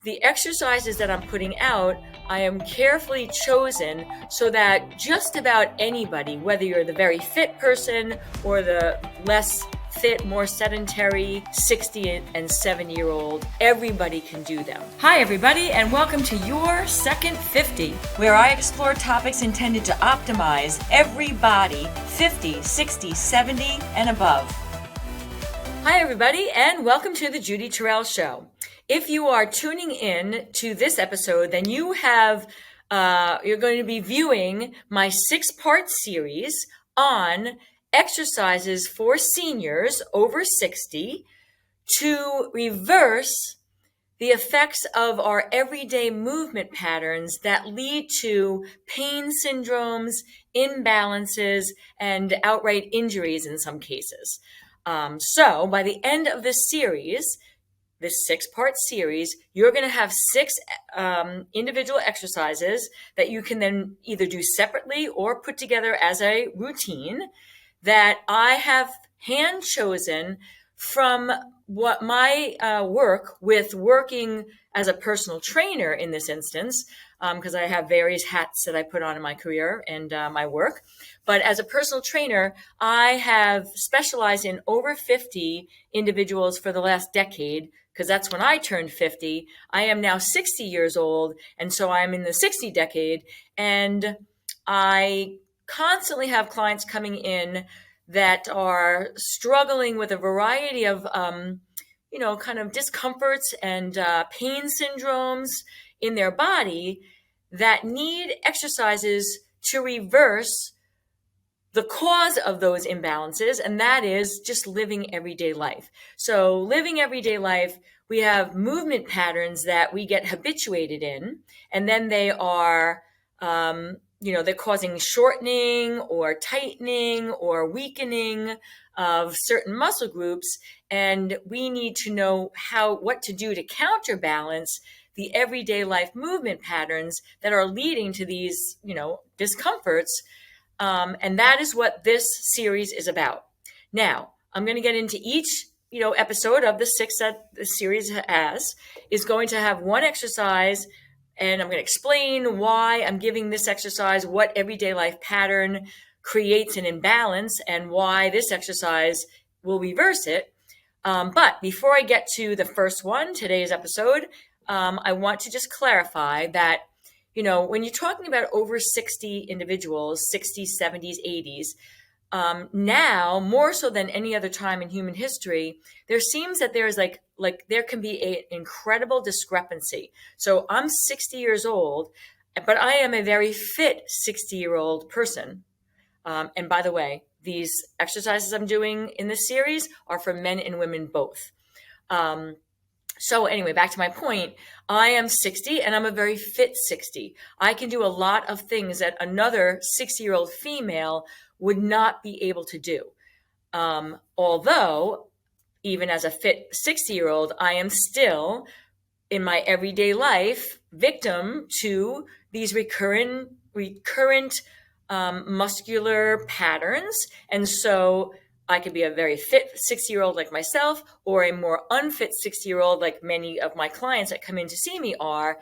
The exercises that I'm putting out, I am carefully chosen so that just about anybody, whether you're the very fit person or the less fit, more sedentary 60 and 70-year-old, everybody can do them. Hi everybody, and welcome to Your Second 50, where I explore topics intended to optimize every body 50, 60, 70, and above. Hi everybody, and welcome to the Judy Terrell Show. If you are tuning in to this episode, then you have you're going to be viewing my 6-part series on exercises for seniors over 60 to reverse the effects of our everyday movement patterns that lead to pain syndromes, imbalances, and outright injuries in some cases. So by the end of this series, this 6-part series, you're going to have 6 individual exercises that you can then either do separately or put together as a routine that I have hand chosen from what my work with working as a personal trainer in this instance, because I have various hats that I put on in my career and my work. But as a personal trainer, I have specialized in over 50 individuals for the last decade, because that's when I turned 50. I am now 60 years old, and so I'm in the 60 decade, and I constantly have clients coming in that are struggling with a variety of, kind of discomforts and pain syndromes in their body that need exercises to reverse the cause of those imbalances, and that is just living everyday life. So living everyday life, we have movement patterns that we get habituated in, and then they are, they're causing shortening or tightening or weakening of certain muscle groups, and we need to know what to do to counterbalance the everyday life movement patterns that are leading to these, discomforts. And that is what this series is about. Now, I'm going to get into each, episode of the 6 that the series is going to have one exercise, and I'm going to explain why I'm giving this exercise, what everyday life pattern creates an imbalance, and why this exercise will reverse it. But before I get to the first one, today's episode, I want to just clarify that when you're talking about over 60 individuals, 60s, 70s, 80s, now more so than any other time in human history, there seems that there is like there can be an incredible discrepancy. So I'm 60 years old, but I am a very fit 60-year-old person. And by the way, these exercises I'm doing in this series are for men and women both. So anyway, back to my point, I am 60 and I'm a very fit 60. I can do a lot of things that another 60-year-old female would not be able to do. Although, even as a fit 60-year-old, I am still, in my everyday life, victim to these recurrent muscular patterns. And so I could be a very fit 60-year-old like myself, or a more unfit 60-year-old like many of my clients that come in to see me are.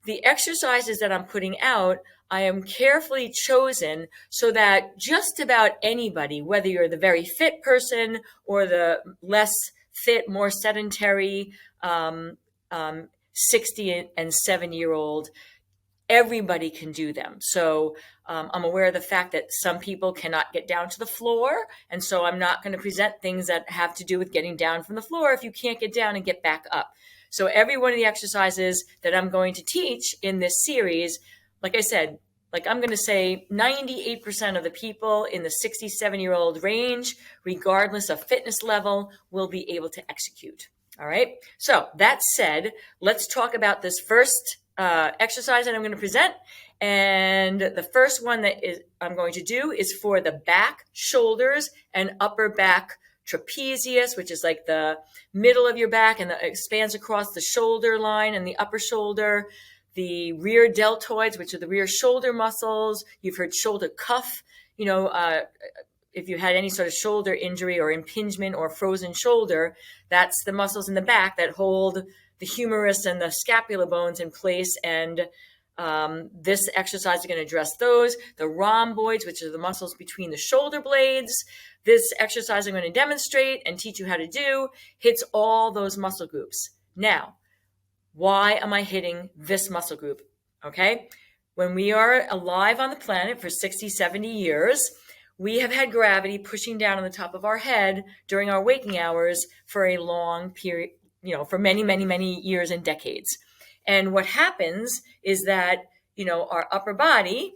The exercises that I'm putting out, I am carefully chosen so that just about anybody, whether you're the very fit person or the less fit, more sedentary 60 and 70-year-old, everybody can do them. So I'm aware of the fact that some people cannot get down to the floor. And so I'm not going to present things that have to do with getting down from the floor if you can't get down and get back up. So every one of the exercises that I'm going to teach in this series, like I said, I'm going to say 98% of the people in the 60, 70-year-old range, regardless of fitness level, will be able to execute. All right. So that said, let's talk about this first exercise that I'm going to present. And the first one I'm going to do is for the back, shoulders, and upper back trapezius, which is like the middle of your back and expands across the shoulder line and the upper shoulder. The rear deltoids, which are the rear shoulder muscles. You've heard shoulder cuff, if you had any sort of shoulder injury or impingement or frozen shoulder, that's the muscles in the back that hold the humerus and the scapula bones in place. And this exercise is going to address those. The rhomboids, which are the muscles between the shoulder blades. This exercise I'm going to demonstrate and teach you how to do hits all those muscle groups. Now, why am I hitting this muscle group? Okay. When we are alive on the planet for 60, 70 years, we have had gravity pushing down on the top of our head during our waking hours for a long period, for many, many, many years and decades. And what happens is that, our upper body,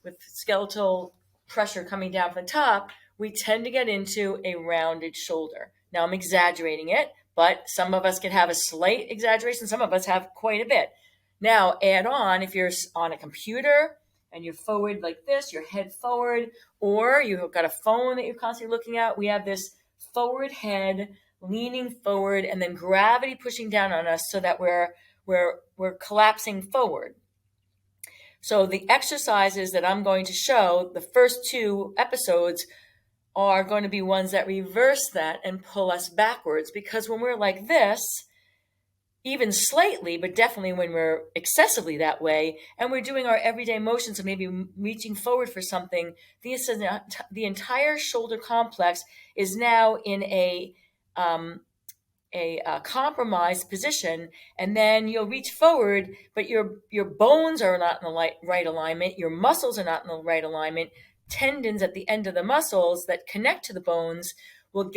with skeletal pressure coming down from the top, we tend to get into a rounded shoulder. Now, I'm exaggerating it, but some of us can have a slight exaggeration. Some of us have quite a bit. Now, add on, if you're on a computer and you're forward like this, your head forward, or you've got a phone that you're constantly looking at, we have this forward head leaning forward and then gravity pushing down on us so that we're collapsing forward. So the exercises that I'm going to show, the first 2 episodes, are going to be ones that reverse that and pull us backwards, because when we're like this, even slightly, but definitely when we're excessively that way, and we're doing our everyday motions of maybe reaching forward for something, the entire shoulder complex is now in a compromised position, and then you'll reach forward, but your bones are not in the right alignment, your muscles are not in the right alignment, tendons at the end of the muscles that connect to the bones will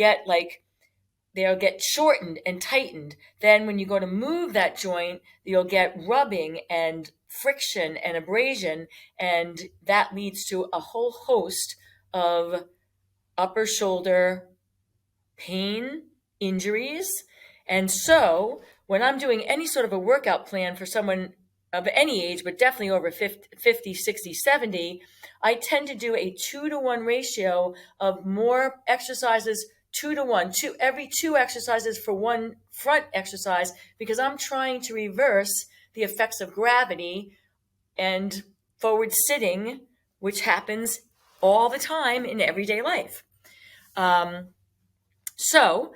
they'll get shortened and tightened. Then when you go to move that joint, you'll get rubbing and friction and abrasion, and that leads to a whole host of upper shoulder pain, injuries. And so when I'm doing any sort of a workout plan for someone of any age, but definitely over 50, 60, 70, I tend to do a 2-to-1 ratio of more exercises, 2-to-1, every 2 exercises for 1 front exercise, because I'm trying to reverse the effects of gravity and forward sitting, which happens all the time in everyday life. So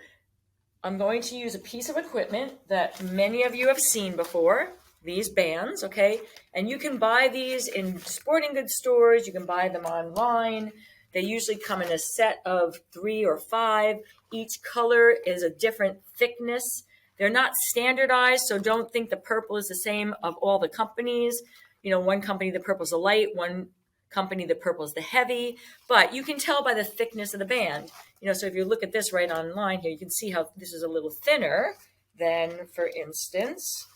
I'm going to use a piece of equipment that many of you have seen before, these bands, okay? And you can buy these in sporting goods stores. You can buy them online. They usually come in a set of 3 or 5. Each color is a different thickness. They're not standardized, so don't think the purple is the same of all the companies. One company, the purple's the light, one company, the purple's the heavy, but you can tell by the thickness of the band. So if you look at this right online here, you can see how this is a little thinner than, for instance,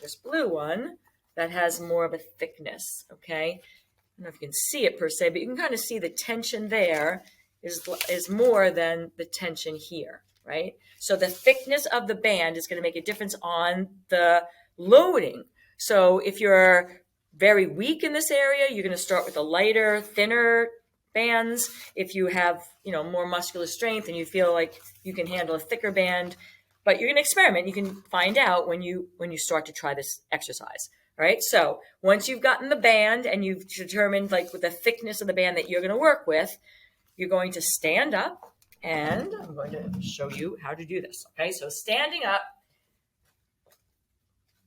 this blue one that has more of a thickness, okay? I don't know if you can see it per se, but you can kind of see the tension there is more than the tension here, right? So the thickness of the band is going to make a difference on the loading. So if you're very weak in this area, you're going to start with the lighter, thinner bands. If you have, more muscular strength and you feel like you can handle a thicker band, but you're going to experiment. You can find out when you start to try this exercise. All right. So once you've gotten the band and you've determined with the thickness of the band that you're going to work with, you're going to stand up, and I'm going to show you how to do this. Okay. So standing up.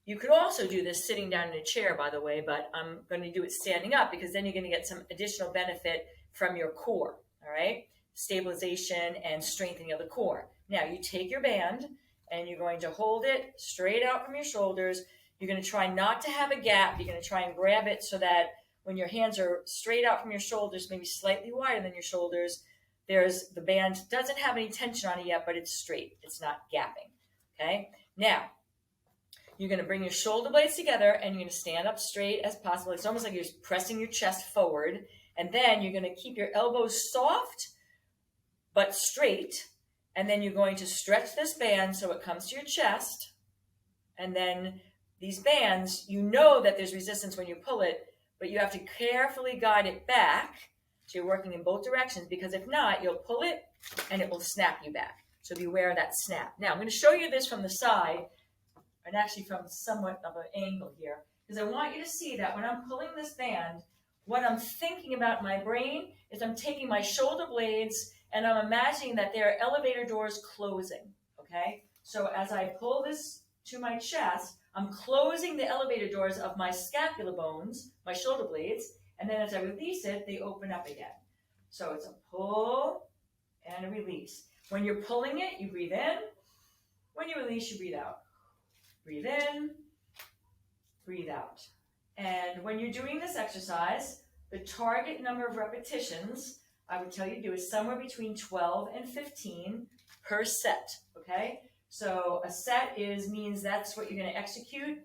You could also do this sitting down in a chair, by the way, but I'm going to do it standing up because then you're going to get some additional benefit from your core, all right? Stabilization and strengthening of the core. Now, you take your band and you're going to hold it straight out from your shoulders. You're going to try not to have a gap. You're going to try and grab it so that when your hands are straight out from your shoulders, maybe slightly wider than your shoulders, the band doesn't have any tension on it yet, but it's straight. It's not gapping, okay? Now, you're going to bring your shoulder blades together and you're going to stand up straight as possible. It's almost like you're pressing your chest forward. And then you're going to keep your elbows soft but straight. And then you're going to stretch this band so it comes to your chest. And then these bands, that there's resistance when you pull it, but you have to carefully guide it back. So you're working in both directions, because if not, you'll pull it and it will snap you back. So beware of that snap. Now, I'm going to show you this from the side, and actually from somewhat of an angle here, because I want you to see that when I'm pulling this band, what I'm thinking about in my brain is I'm taking my shoulder blades and I'm imagining that there are elevator doors closing, okay? So as I pull this to my chest, I'm closing the elevator doors of my scapula bones, my shoulder blades, and then as I release it, they open up again. So it's a pull and a release. When you're pulling it, you breathe in. When you release, you breathe out. Breathe in, breathe out. And when you're doing this exercise, the target number of repetitions I would tell you to do is somewhere between 12 and 15 per set, okay? So a set means that's what you're going to execute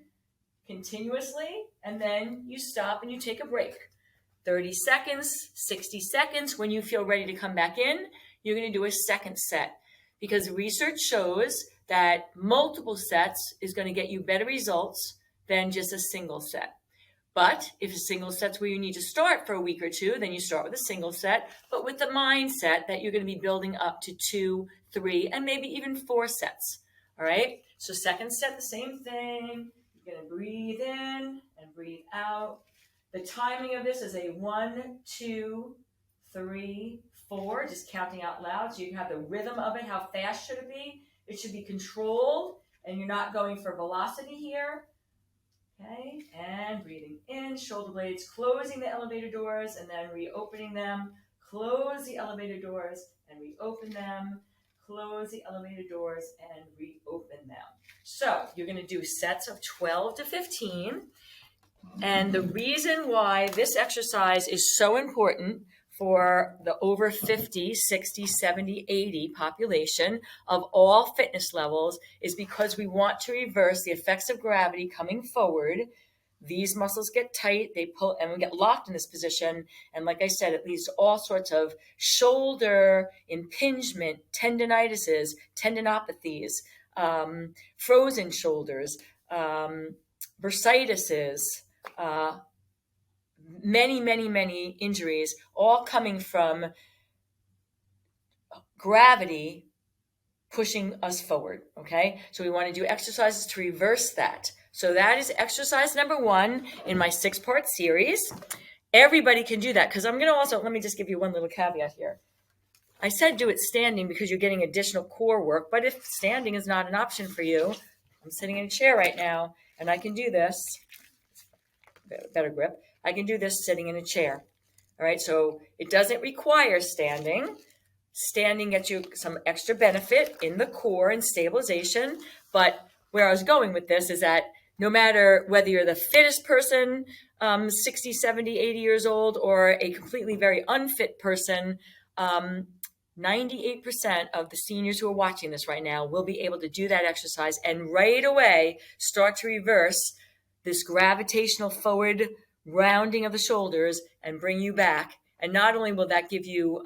continuously, and then you stop and you take a break. 30 seconds, 60 seconds. When you feel ready to come back in, you're going to do a second set, because research shows that multiple sets is going to get you better results than just a single set. But if a single set's where you need to start for a week or two, then you start with a single set, but with the mindset that you're going to be building up to 2, 3, and maybe even 4 sets. All right? So second set, the same thing. You're going to breathe in and breathe out. The timing of this is a 1, 2, 3, 4, just counting out loud. So you can have the rhythm of it. How fast should it be? It should be controlled, and you're not going for velocity here. Okay, and breathing in, shoulder blades, closing the elevator doors and then reopening them. Close the elevator doors and reopen them. Close the elevator doors and reopen them. So you're going to do sets of 12 to 15. And the reason why this exercise is so important for the over 50, 60, 70, 80 population of all fitness levels is because we want to reverse the effects of gravity coming forward. These muscles get tight, they pull, and we get locked in this position. And like I said, it leads to all sorts of shoulder impingement, tendinitises, tendinopathies, frozen shoulders, bursitis, many injuries, all coming from gravity pushing us forward, okay? So we want to do exercises to reverse that. So that is exercise number 1 in my 6-part series. Everybody can do that, because I'm going to also, let me just give you one little caveat here. I said do it standing because you're getting additional core work, but if standing is not an option for you, I'm sitting in a chair right now, and I can do this, better grip, I can do this sitting in a chair. All right, so it doesn't require standing. Standing gets you some extra benefit in the core and stabilization. But where I was going with this is that no matter whether you're the fittest person, 60, 70, 80 years old, or a completely very unfit person, 98% of the seniors who are watching this right now will be able to do that exercise and right away start to reverse this gravitational forward rounding of the shoulders and bring you back. And not only will that give you,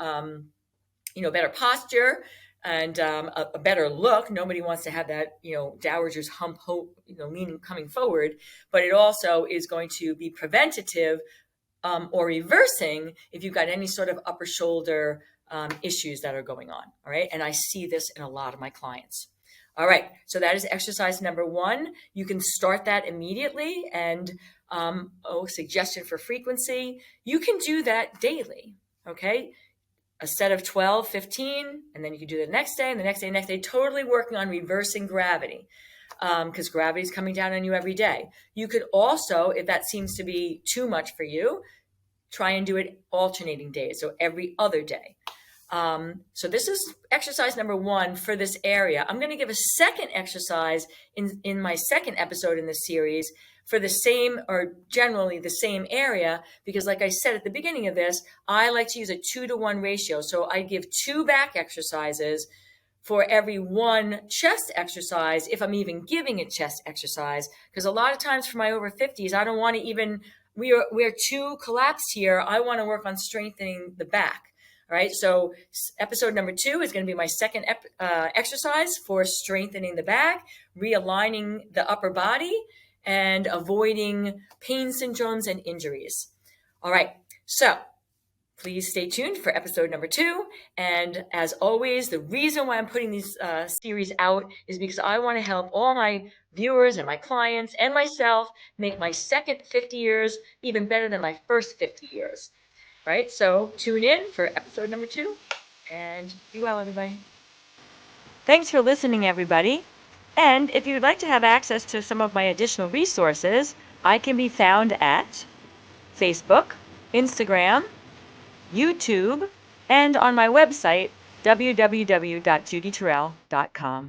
better posture and a better look. Nobody wants to have that, dowager's hump, leaning, coming forward. But it also is going to be preventative or reversing if you've got any sort of upper shoulder issues that are going on. All right. And I see this in a lot of my clients. All right, so that is exercise number 1. You can start that immediately. And suggestion for frequency, you can do that daily, okay? A set of 12, 15, and then you can do the next day and the next day and the next day, totally working on reversing gravity, because gravity is coming down on you every day. You could also, if that seems to be too much for you, try and do it alternating days, so every other day. So this is exercise number 1 for this area. I'm going to give a second exercise in my second episode in this series for the same, or generally the same area, because like I said at the beginning of this, I like to use a 2-to-1 ratio. So I give 2 back exercises for every 1 chest exercise, if I'm even giving a chest exercise, because a lot of times for my over 50s, I don't want to even, we're too collapsed here. I want to work on strengthening the back. All right, so episode number 2 is going to be my second exercise for strengthening the back, realigning the upper body, and avoiding pain syndromes and injuries. All right, so please stay tuned for episode number 2. And as always, the reason why I'm putting these series out is because I want to help all my viewers and my clients and myself make my second 50 years even better than my first 50 years. Right, so tune in for episode number 2, and be well, everybody. Thanks for listening, everybody. And if you'd like to have access to some of my additional resources, I can be found at Facebook, Instagram, YouTube, and on my website, www.judyterrell.com.